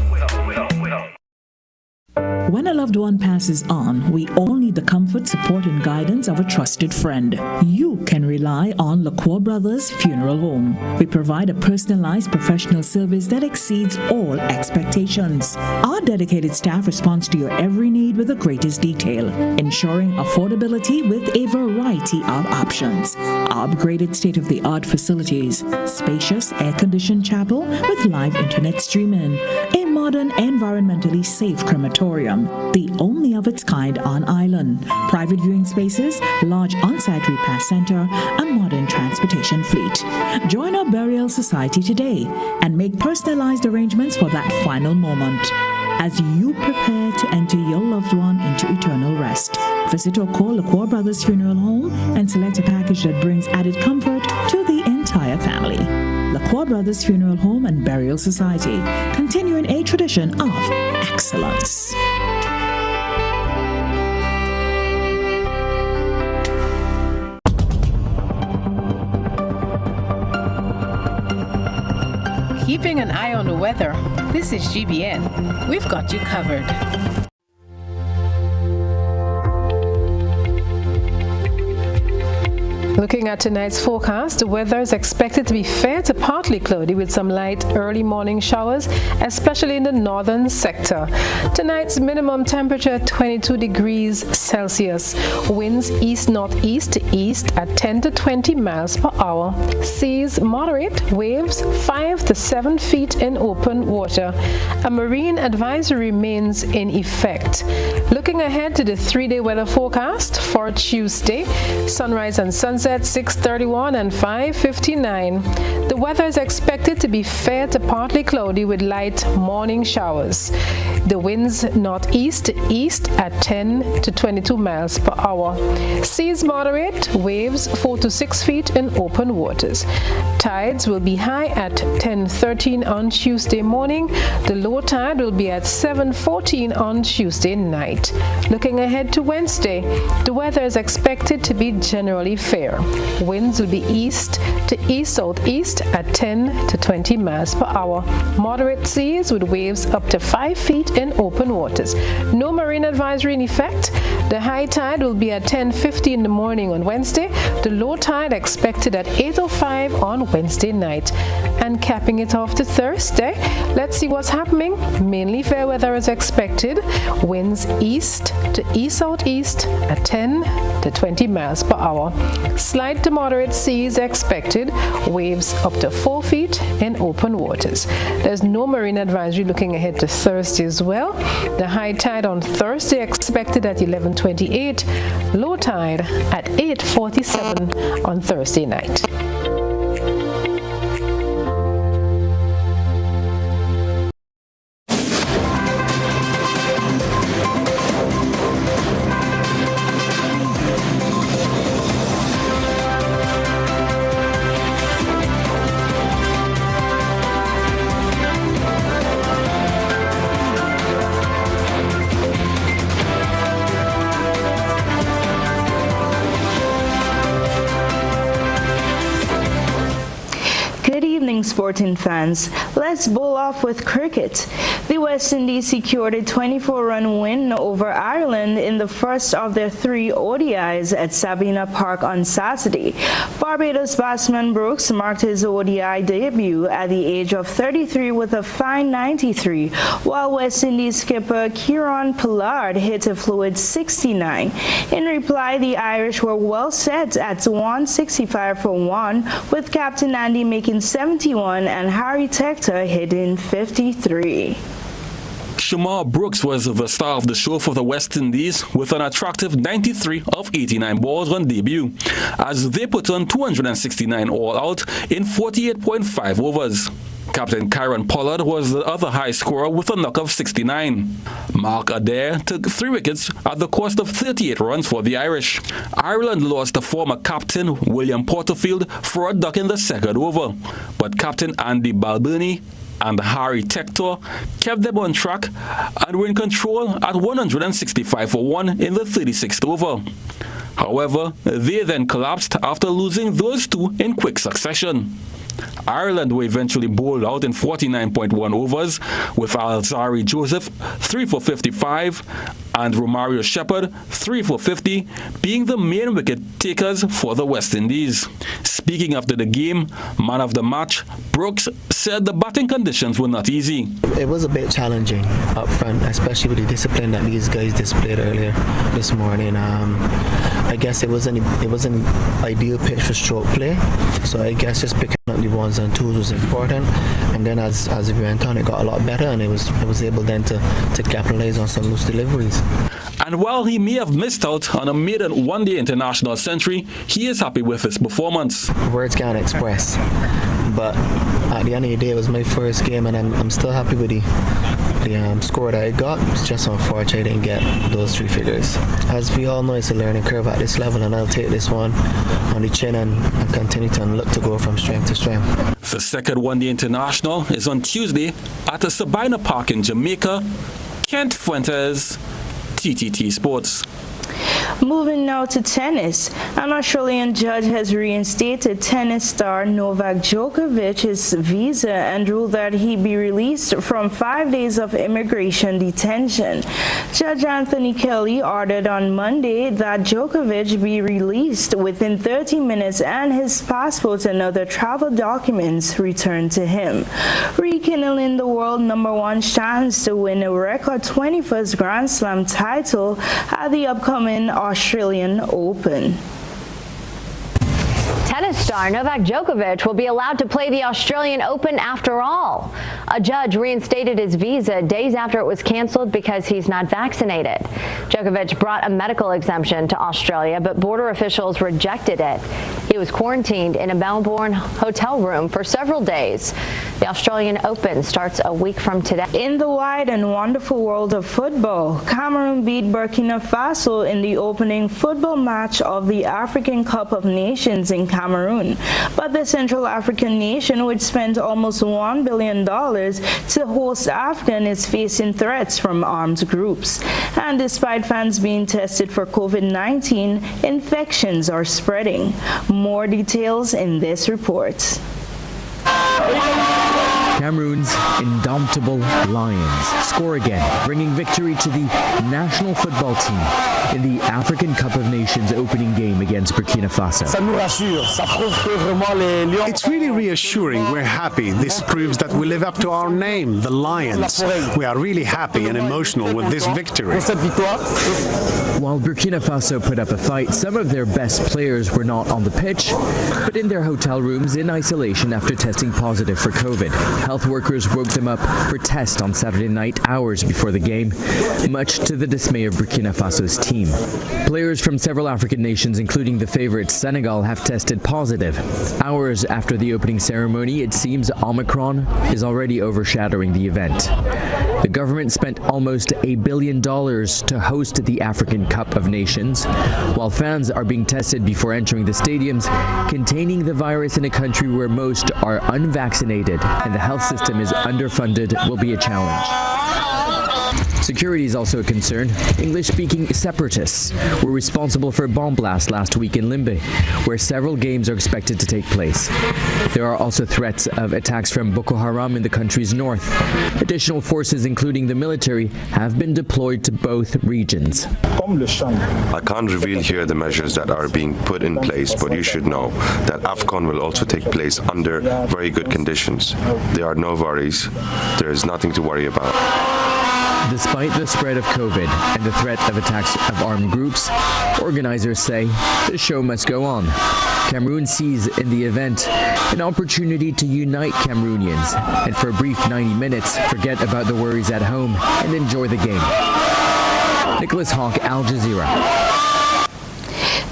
When a loved one passes on, we all need the comfort, support, and guidance of a trusted friend. You can rely on LaCour Brothers Funeral Home. We provide a personalized professional service that exceeds all expectations. Our dedicated staff responds to your every need with the greatest detail, ensuring affordability with a variety of options. Our upgraded state-of-the-art facilities, spacious air-conditioned chapel with live internet streaming, a modern, environmentally safe crematorium, the only of its kind on island, private viewing spaces, large on-site repast center, a modern transportation fleet. Join our burial society today and make personalized arrangements for that final moment. As you prepare to enter your loved one into eternal rest, visit or call LaCour Brothers Funeral Home and select a package that brings added comfort to the entire family. LaCour Brothers Funeral Home and Burial Society, continuing a tradition of excellence. Keeping an eye on the weather. This is GBN. We've got you covered. Looking at tonight's forecast, the weather is expected to be fair to partly cloudy with some light early morning showers, especially in the northern sector. Tonight's minimum temperature 22 degrees Celsius. Winds east-northeast to east at 10 to 20 miles per hour. Seas moderate, waves 5 to 7 feet in open water. A marine advisory remains in effect. Looking ahead to the 3-day weather forecast for Tuesday, sunrise and sunset 6:31 and 5:59. The weather is expected to be fair to partly cloudy with light morning showers. The winds northeast to east at 10 to 22 miles per hour. Seas moderate, waves 4 to 6 feet in open waters. Tides will be high at 10:13 on Tuesday morning. The low tide will be at 7:14 on Tuesday night. Looking ahead to Wednesday, the weather is expected to be generally fair. Winds will be east to east-southeast at 10 to 20 miles per hour. Moderate seas with waves up to 5 feet in open waters. No marine advisory in effect. The high tide will be at 10:50 in the morning on Wednesday. The low tide expected at 8:05 on Wednesday night. And capping it off to Thursday, let's see what's happening. Mainly fair weather is expected. Winds east to east-southeast at 10 to 20 miles per hour. Slight to moderate seas expected, waves up to 4 feet in open waters. There's no marine advisory looking ahead to Thursday as well. The high tide on Thursday expected at 11:28, low tide at 8:47 on Thursday night. Sporting fans, let's bowl off with cricket. The West Indies secured a 24-run win over Ireland in the first of their 3 ODIs at Sabina Park on Saturday. Barbados batsman Brooks marked his ODI debut at the age of 33 with a fine 93, while West Indies skipper Kieran Pollard hit a fluid 69. In reply, the Irish were well set at 165 for 1, with Captain Andy making 71 and Harry Tector hitting 53. Shamar Brooks was the star of the show for the West Indies with an attractive 93 of 89 balls on debut, as they put on 269 all out in 48.5 overs. Captain Kieran Pollard was the other high scorer with a knock of 69. Mark Adair took 3 wickets at the cost of 38 runs for the Irish. Ireland lost the former captain William Porterfield for a duck in the second over, but Captain Andy Balbirnie and Harry Tector kept them on track and were in control at 165 for 1 in the 36th over. However, they then collapsed after losing those 2 in quick succession. Ireland were eventually bowled out in 49.1 overs, with Alzari Joseph 3 for 55 and Romario Shepherd 3 for 50 being the main wicket takers for the West Indies. Speaking after the game, man of the match, Brooks said the batting conditions were not easy. It was a bit challenging up front, especially with the discipline that these guys displayed earlier this morning. I guess it was an ideal pitch for stroke play, so I guess just picking up the 1s and 2s was important, and then as we went on, it got a lot better, and it was able then to capitalize on some loose deliveries. And while he may have missed out on a maiden one-day international century, he is happy with his performance. Words can't express, but at the end of the day, it was my first game, and I'm still happy with the score that I got. It's just unfortunate I didn't get those 3 figures. As we all know, it's a learning curve at this level, and I'll take this one on the chin and continue to look to go from strength to strength. The second one-day international is on Tuesday at the Sabina Park in Jamaica. Kent Fuentes, TTT Sports. Moving now to tennis. An Australian judge has reinstated tennis star Novak Djokovic's visa and ruled that he be released from 5 days of immigration detention. Judge Anthony Kelly ordered on Monday that Djokovic be released within 30 minutes and his passport and other travel documents returned to him, rekindling the world #1 chance to win a record 21st Grand Slam title at the upcoming Australian Open. Tennis star Novak Djokovic will be allowed to play the Australian Open after all. A judge reinstated his visa days after it was canceled because he's not vaccinated. Djokovic brought a medical exemption to Australia, but border officials rejected it. He was quarantined in a Melbourne hotel room for several days. The Australian Open starts a week from today. In the wide and wonderful world of football, Cameroon beat Burkina Faso in the opening football match of the African Cup of Nations in Cameroon. But the Central African nation, which spent almost $1 billion to host AFCON, is facing threats from armed groups. And despite fans being tested for COVID-19, infections are spreading. More details in this report. Cameroon's indomitable Lions score again, bringing victory to the national football team in the African Cup of Nations opening game against Burkina Faso. It's really reassuring. We're happy. This proves that we live up to our name, the Lions. We are really happy and emotional with this victory. While Burkina Faso put up a fight, some of their best players were not on the pitch, but in their hotel rooms in isolation after testing positive for COVID. Health workers woke them up for tests on Saturday night, hours before the game, much to the dismay of Burkina Faso's team. Players from several African nations, including the favorite Senegal, have tested positive. Hours after the opening ceremony, it seems Omicron is already overshadowing the event. The government spent almost $1 billion to host the African Cup of Nations, while fans are being tested before entering the stadiums. Containing the virus in a country where most are unvaccinated and the health system is underfunded will be a challenge. Security is also a concern. English-speaking separatists were responsible for a bomb blast last week in Limbe, where several games are expected to take place. There are also threats of attacks from Boko Haram in the country's north. Additional forces, including the military, have been deployed to both regions. I can't reveal here the measures that are being put in place, but you should know that AFCON will also take place under very good conditions. There are no worries. There is nothing to worry about. Despite the spread of COVID and the threat of attacks of armed groups, organizers say the show must go on. Cameroon sees in the event an opportunity to unite Cameroonians and for a brief 90 minutes forget about the worries at home and enjoy the game. Nicholas Hawk, Al Jazeera.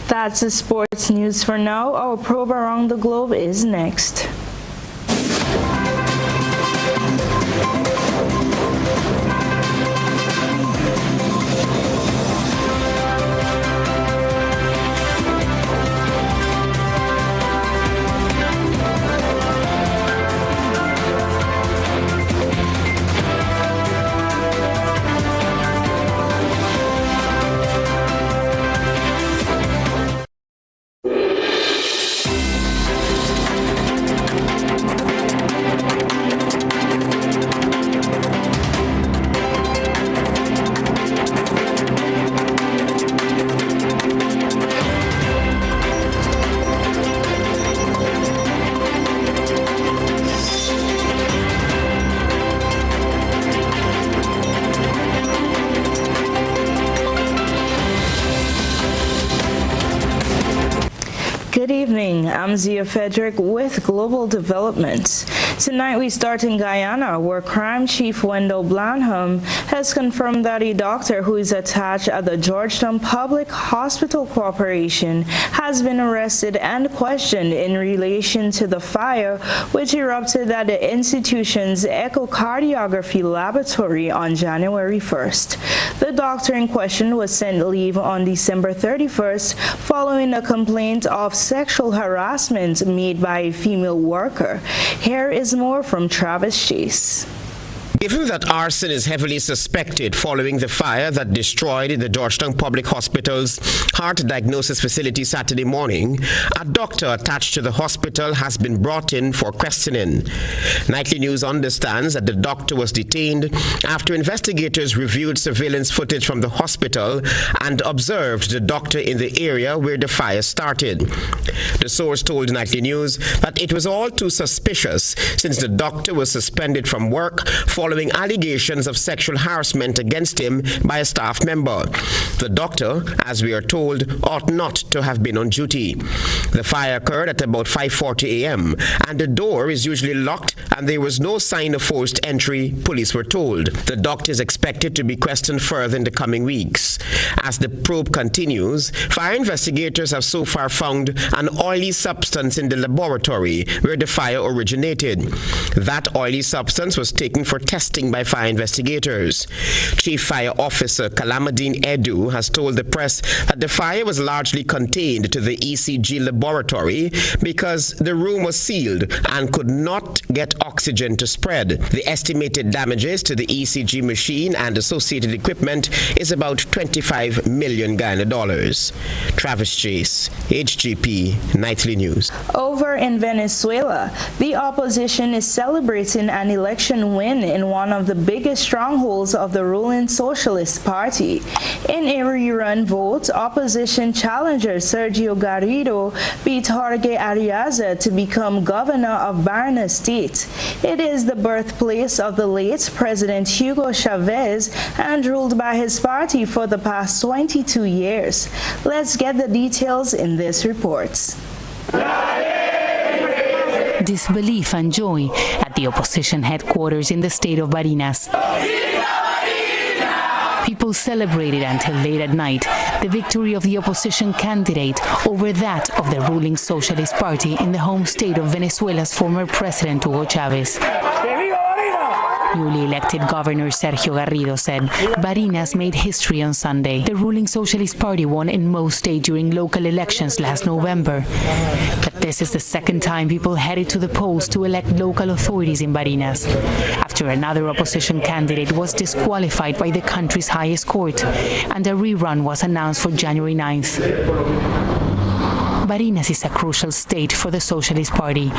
That's the sports news for now. Our probe around the globe is next. Good evening, I'm Zia Frederick with Global Developments. Tonight we start in Guyana, where Crime Chief Wendell Blanham has confirmed that a doctor who is attached at the Georgetown Public Hospital Corporation has been arrested and questioned in relation to the fire which erupted at the institution's echocardiography laboratory on January 1st. The doctor in question was sent leave on December 31st following a complaint of sexual harassment made by a female worker. Here is more from Travis Chase. Given that arson is heavily suspected following the fire that destroyed the Georgetown Public Hospital's heart diagnosis facility Saturday morning, a doctor attached to the hospital has been brought in for questioning. Nightly News understands that the doctor was detained after investigators reviewed surveillance footage from the hospital and observed the doctor in the area where the fire started. The source told Nightly News that it was all too suspicious since the doctor was suspended from work following allegations of sexual harassment against him by a staff member. The doctor, as we are told, ought not to have been on duty. The fire occurred at about 5:40 a.m. and the door is usually locked and there was no sign of forced entry, police were told. The doctor is expected to be questioned further in the coming weeks. As the probe continues, fire investigators have so far found an oily substance in the laboratory where the fire originated. That oily substance was taken for testing by fire investigators. Chief Fire Officer Kalamadine Edu has told the press that the fire was largely contained to the ECG laboratory because the room was sealed and could not get oxygen to spread. The estimated damages to the ECG machine and associated equipment is about $25 million Ghana dollars. Travis Chase, HGP Nightly News. Over in Venezuela, the opposition is celebrating an election win in one of the biggest strongholds of the ruling Socialist Party. In a rerun vote, opposition challenger Sergio Garrido beat Jorge Arriaza to become governor of Barana State. It is the birthplace of the late President Hugo Chavez and ruled by his party for the past 22 years. Let's get the details in this report. Disbelief and joy at the opposition headquarters in the state of Barinas. People celebrated until late at night the victory of the opposition candidate over that of the ruling Socialist Party in the home state of Venezuela's former president Hugo Chavez. Newly elected Governor Sergio Garrido said Barinas made history on Sunday. The ruling Socialist Party won in most states during local elections last November. But this is the second time people headed to the polls to elect local authorities in Barinas, after another opposition candidate was disqualified by the country's highest court, and a rerun was announced for January 9th. Barinas is a crucial state for the Socialist Party.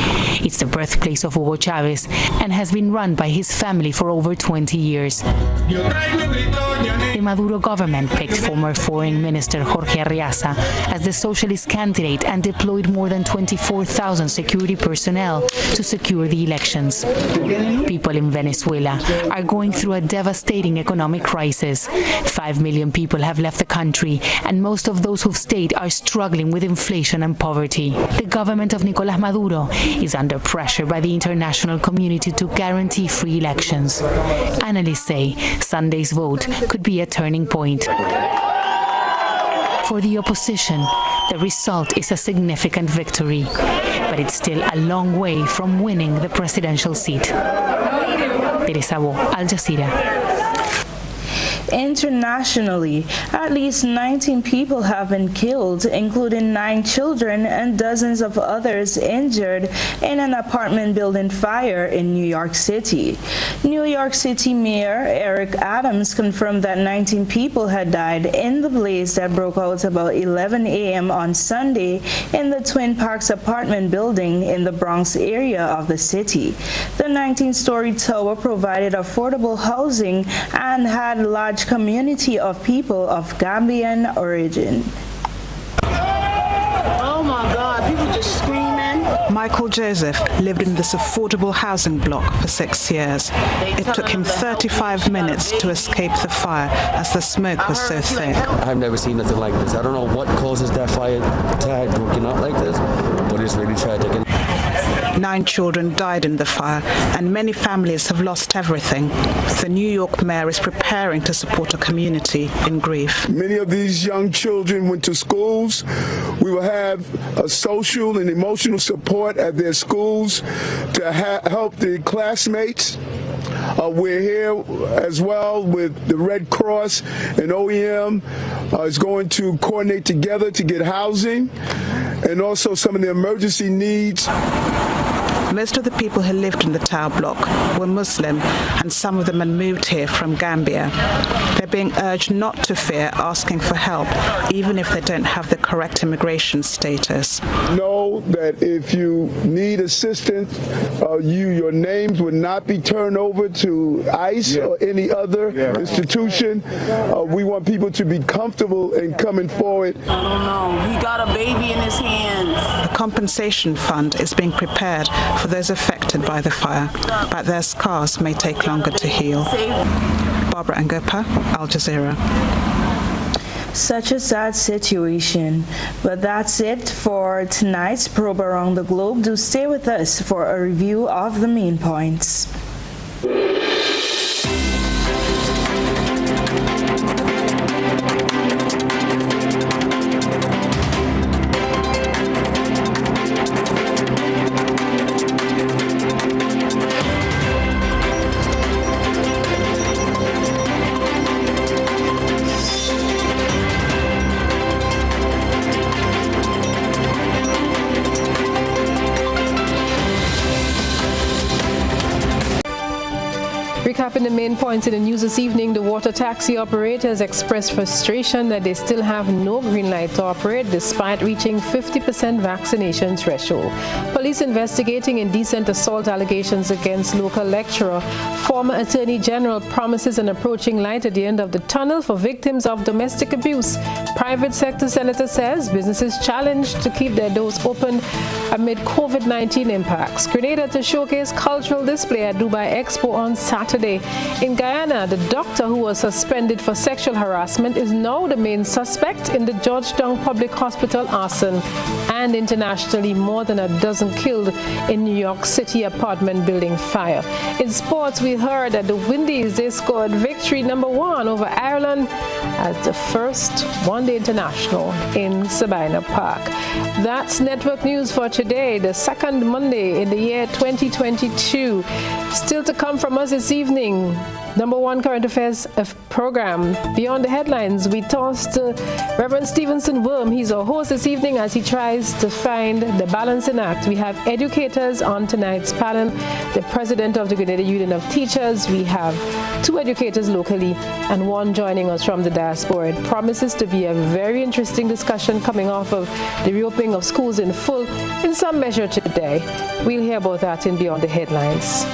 It's the birthplace of Hugo Chavez and has been run by his family for over 20 years. The Maduro government picked former Foreign Minister Jorge Arriaza as the Socialist candidate and deployed more than 24,000 security personnel to secure the elections. People in Venezuela are going through a devastating economic crisis. 5 million people have left the country, and most of those who've stayed are struggling with inflation and poverty. The government of Nicolás Maduro is under pressure by the international community to guarantee free elections. Analysts say Sunday's vote could be a turning point. For the opposition, the result is a significant victory, but it's still a long way from winning the presidential seat. Teresa Bo, Al Jazeera. Internationally, at least 19 people have been killed, including 9 children and dozens of others injured in an apartment building fire in New York City. New York City Mayor Eric Adams confirmed that 19 people had died in the blaze that broke out about 11 a.m. on Sunday in the Twin Parks apartment building in the Bronx area of the city. The 19-story tower provided affordable housing and had a large community of people of Gambian origin. Oh my God, people just screaming. Michael Joseph lived in this affordable housing block for 6 years. It took him 35 minutes to escape the fire as the smoke was so thick. I've never seen nothing like this. I don't know what causes that fire to have broken out like this, but it's really tragic. 9 children died in the fire, and many families have lost everything. The New York mayor is preparing to support a community in grief. Many of these young children went to schools. We will have a social and emotional support at their schools to help the classmates. We're here as well with the Red Cross and OEM is going to coordinate together to get housing and also some of the emergency needs. Most of the people who lived in the tower block were Muslim, and some of them had moved here from Gambia. They're being urged not to fear asking for help, even if they don't have the correct immigration status. Know that if you need assistance, your names would not be turned over to ICE or any other institution. We want people to be comfortable in coming forward. I don't know. He got a baby in his hands. The compensation fund is being prepared for those affected by the fire, but their scars may take longer to heal. Barbara Ngopa, Al Jazeera. Such a sad situation. But that's it for tonight's Probe Around the Globe. Do stay with us for a review of the main points. Recapping the main points in the news this evening, the water taxi operators expressed frustration that they still have no green light to operate despite reaching 50% vaccination threshold. Police investigating indecent assault allegations against local lecturer. Former Attorney General promises an approaching light at the end of the tunnel for victims of domestic abuse. Private sector senator says businesses challenged to keep their doors open amid COVID-19 impacts. Grenada to showcase cultural display at Dubai Expo on Saturday. In Guyana, the doctor who was suspended for sexual harassment is now the main suspect in the Georgetown Public Hospital arson. And internationally, more than a dozen killed in New York City apartment building fire. In sports, we heard that the Windies, they scored victory #1 over Ireland as the first one-day international in Sabina Park. That's Network News for today, the second Monday in the year 2022. Still to come from us this evening, #1 current affairs program. Beyond the headlines, we tossed Reverend Stevenson Worm. He's our host this evening as he tries to find the balancing act. We have educators on tonight's panel, the president of the Grenada Union of Teachers. We have 2 educators locally and 1 joining us from the diaspora. It promises to be a very interesting discussion coming off of the reopening of schools in full in some measure today. We'll hear about that in Beyond the Headlines.